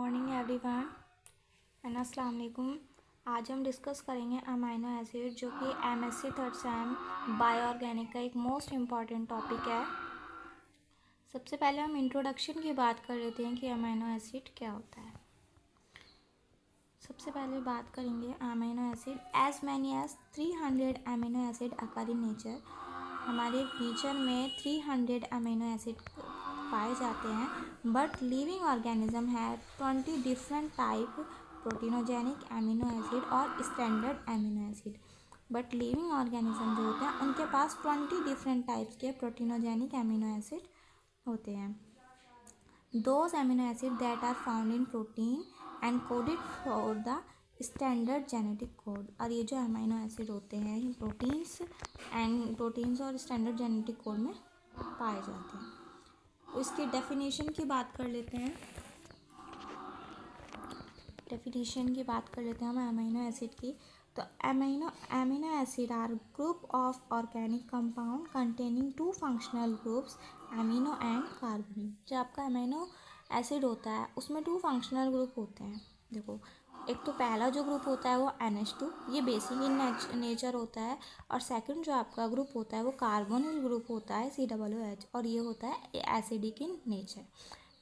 Morning everyone and अस्सलाम वालेकुम। आज हम डिस्कस करेंगे अमीनो एसिड, जो कि एमएससी थर्ड सेम बायोऑर्गेनिक का एक मोस्ट इम्पॉर्टेंट टॉपिक है। सबसे पहले हम इंट्रोडक्शन की बात कर लेते हैं कि अमीनो एसिड क्या होता है। सबसे पहले बात करेंगे amino acid. As many as 300 amino acid occur in nature. हमारे नेचर में 300 अमीनो एसिड पाए जाते हैं। बट लिविंग ऑर्गेनिज्म है 20 different type proteinogenic amino acid और standard amino acid. But living organism जो होते हैं उनके पास 20 डिफरेंट टाइप्स के प्रोटीनोजेनिक अमीनो एसिड होते हैं। Those amino acid that are found in protein and coded for the standard genetic code. और ये जो अमीनो एसिड होते हैं प्रोटीन्स और स्टैंडर्ड जेनेटिक कोड में पाए जाते हैं। इसकी डेफिनेशन की बात कर लेते हैं। हम अमीनो एसिड की। तो amino acid are group of organic compound containing two functional groups amino and carbonyl. जो आपका अमीनो एसिड होता है उसमें 2 फंक्शनल ग्रुप होते हैं। देखो, एक तो पहला जो ग्रुप होता है वो NH2, ये बेसिक इन नेचर होता है। और सेकंड जो आपका ग्रुप होता है वो कार्बोनिल ग्रुप होता है COOH, और ये होता है एसिडिक इन नेचर।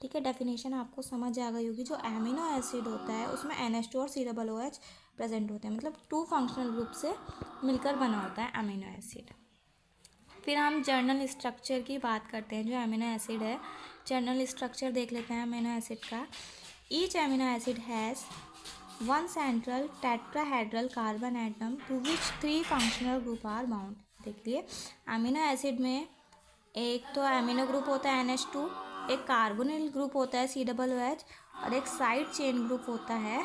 ठीक है, डेफिनेशन आपको समझ आ गई होगी। जो अमीनो एसिड होता है उसमें NH2 और COOH प्रेजेंट होते हैं, मतलब 2 फंक्शनल ग्रुप से मिलकर बना होता है अमीनो एसिड। फिर हम जर्नल स्ट्रक्चर की बात करते हैं। जो अमीनो एसिड है, जर्नल स्ट्रक्चर देख लेते हैं अमीनो एसिड का। Each amino acid has 1 central tetrahedral carbon atom to which 3 functional group are bound. देखिए, अमीनो एसिड में एक तो अमीनो ग्रुप होता है NH2, एक कार्बोनिल ग्रुप होता है COOH, और एक साइड चेन ग्रुप होता है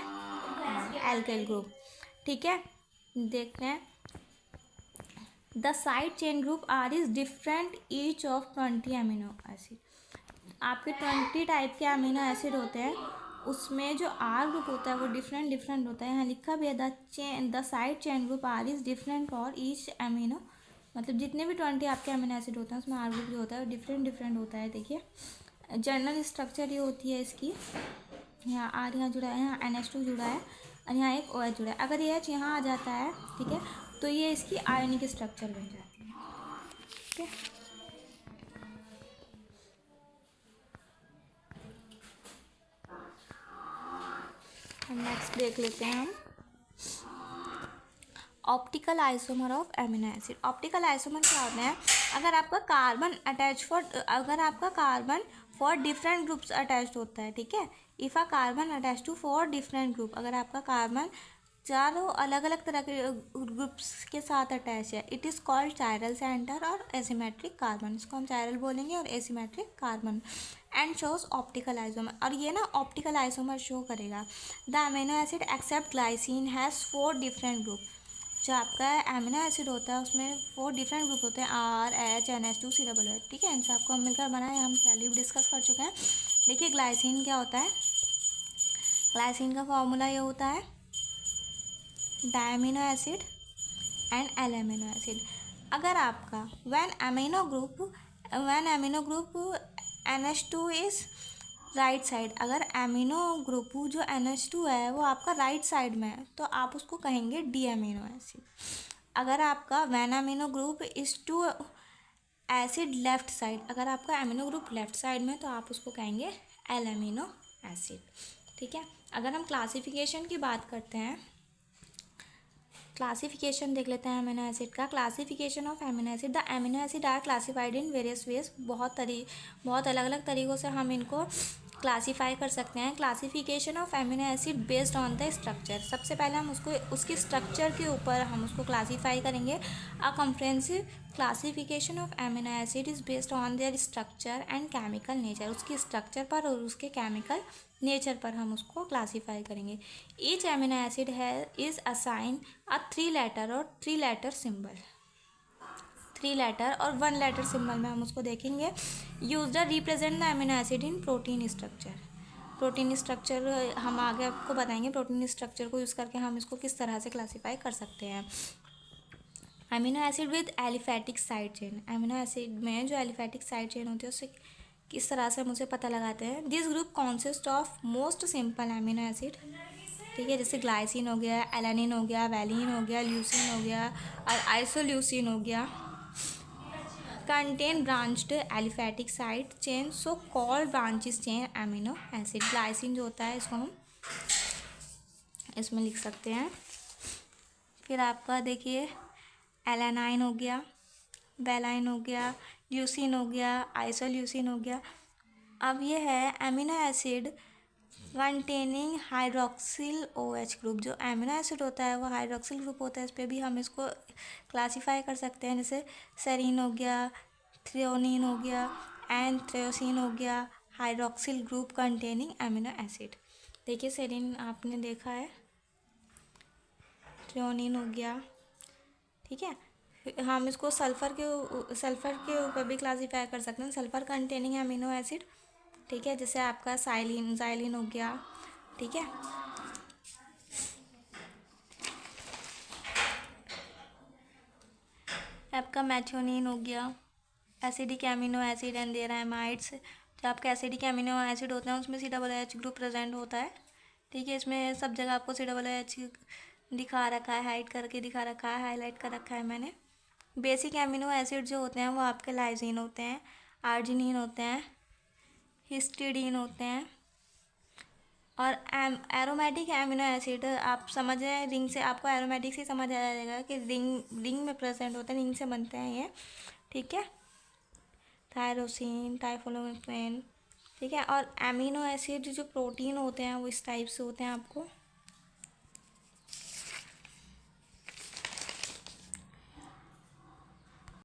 एल्काइल ग्रुप। ठीक है, देखते हैं। The side chain group are is different each of 20 amino acid. आपके 20 टाइप के अमीनो एसिड होते हैं, उसमें जो आर ग्रुप होता है वो डिफरेंट होता है। यहाँ लिखा भी है the side chain group are is different for each amino, मतलब जितने भी 20 आपके अमीनो एसिड होते हैं उसमें आर ग्रुप जो होता है वो डिफरेंट होता है। देखिए, जर्नल स्ट्रक्चर ये होती है इसकी। यहाँ आर यहाँ जुड़ा है, यहाँ NH2 जुड़ा है, और यहाँ एक OH जुड़ा है। अगर ये H यहाँ आ जाता है, ठीक है, तो ये इसकी आयनिक स्ट्रक्चर बन जाती है। ठीक है, नेक्स्ट देख लेते हैं हम optical isomer of amino acid. Optical isomer क्या होते हैं? अगर आपका carbon four different groups attached होता है, ठीक है, if a carbon attach to 4 different group, अगर आपका कार्बन चारों अलग अलग तरह के ग्रुप्स के साथ अटैच है, it is called chiral centre और एसिमेट्रिक कार्बन। इसको हम चायरल बोलेंगे, और asymmetric carbon. And shows optical isomer, और ये ना ऑप्टिकल आइसोमर शो करेगा। The amino acid except glycine has 4 different group. जो आपका अमीनो एसिड होता है उसमें 4 डिफरेंट ग्रुप होते हैं, RH, NH2, COOH। ठीक है, इनसे आपको हम मिलकर बनाए, हम पहले भी डिस्कस कर चुके हैं। देखिए, ग्लाइसिन क्या होता है? ग्लाइसिन का फॉर्मूला ये होता है D amino acid and L amino acid. अगर आपका when amino group NH2 is right side, अगर अमीनो ग्रुप जो NH2 है वो आपका राइट साइड में है तो आप उसको कहेंगे डी अमीनो एसिड। अगर आपका when amino group is to acid left side, अगर आपका अमीनो ग्रुप लेफ्ट साइड में तो आप उसको कहेंगे एल अमीनो एसिड। ठीक है, अगर हम क्लासिफिकेशन की बात करते हैं, क्लासिफिकेशन देख लेते हैं अमीनो एसिड का। Classification of amino acid. The amino acid are classified in various ways. बहुत अलग अलग तरीक़ों से हम इनको क्लासीफाई कर सकते हैं। Classification of amino acid based on the structure. सबसे पहले हम उसकी स्ट्रक्चर के ऊपर हम उसको क्लासीफाई करेंगे। A comprehensive classification of amino acid is based on their structure and chemical nature. उसकी स्ट्रक्चर पर और उसके केमिकल नेचर पर हम उसको क्लासीफाई करेंगे। Each amino acid is assign a 3 letter और 3 लेटर सिंबल। 3 लेटर और 1 लेटर सिंबल में हम उसको देखेंगे। Use the represent the amino acid in protein structure. Protein structure हम आगे आपको बताएंगे। प्रोटीन स्ट्रक्चर को यूज़ करके हम इसको किस तरह से क्लासीफाई कर सकते हैं। Amino acid with aliphatic side chain. Amino acid में जो एलिफेटिक साइड चेन होती है उससे किस तरह से मुझे पता लगाते हैं। This group consist of most simple amino acid, ठीक है, जैसे ग्लाइसिन हो गया, एलानिन हो गया, वैलिन हो गया, ल्यूसिन हो गया और आइसोल्यूसिन हो गया। Contain branched aliphatic side chain, so called branches chain amino acid. Glycine जो होता है इसको हम इसमें लिख सकते हैं। फिर आपका देखिए एलानाइन हो गया, वेलाइन हो गया, ल्यूसिन हो गया, आइसोल्यूसिन हो गया। अब ये है amino acid containing hydroxyl OH group. जो एमिनो एसिड होता है वो हाइड्रोक्सिल ग्रुप होता है, इस पर भी हम इसको क्लासीफाई कर सकते हैं, जैसे सेरीन हो गया, थ्रियोनिन हो गया एंड थ्रियोसिन हो गया, hydroxyl group containing amino acid. देखिए सेरीन आपने देखा है, थ्रियोनिन हो गया, ठीक है। हम इसको सल्फ़र के ऊपर भी क्लासीफाई कर सकते हैं, सल्फ़र कंटेनिंग एमिनो एसिड, ठीक है, जैसे आपका जाइलिन हो गया, ठीक है। आपका मैथ्योनिन हो गया, acidic amino acid and their amides. जो आपका एसिडिक एमिनो एसिड होते हैं उसमें COOH ग्रुप प्रेजेंट होता है, ठीक है। इसमें सब जगह आपको COOH दिखा रखा है, हाइड करके दिखा रखा है, हाईलाइट कर रखा है मैंने। बेसिक एमिनो एसिड जो होते हैं वो आपके लाइसिन होते हैं, आर्जिनिन होते हैं, हिस्टिडीन होते हैं। और एरोमेटिक एमिनो एसिड आप समझ रहे हैं, रिंग से आपको एरोमेटिक से समझ आ जाएगा कि रिंग में प्रेजेंट होते हैं, रिंग से बनते हैं ये, ठीक है। थायरोसिन, टाइफोलोमेपेन, ठीक है। और एमिनो एसिड जो प्रोटीन होते हैं वो इस टाइप से होते हैं आपको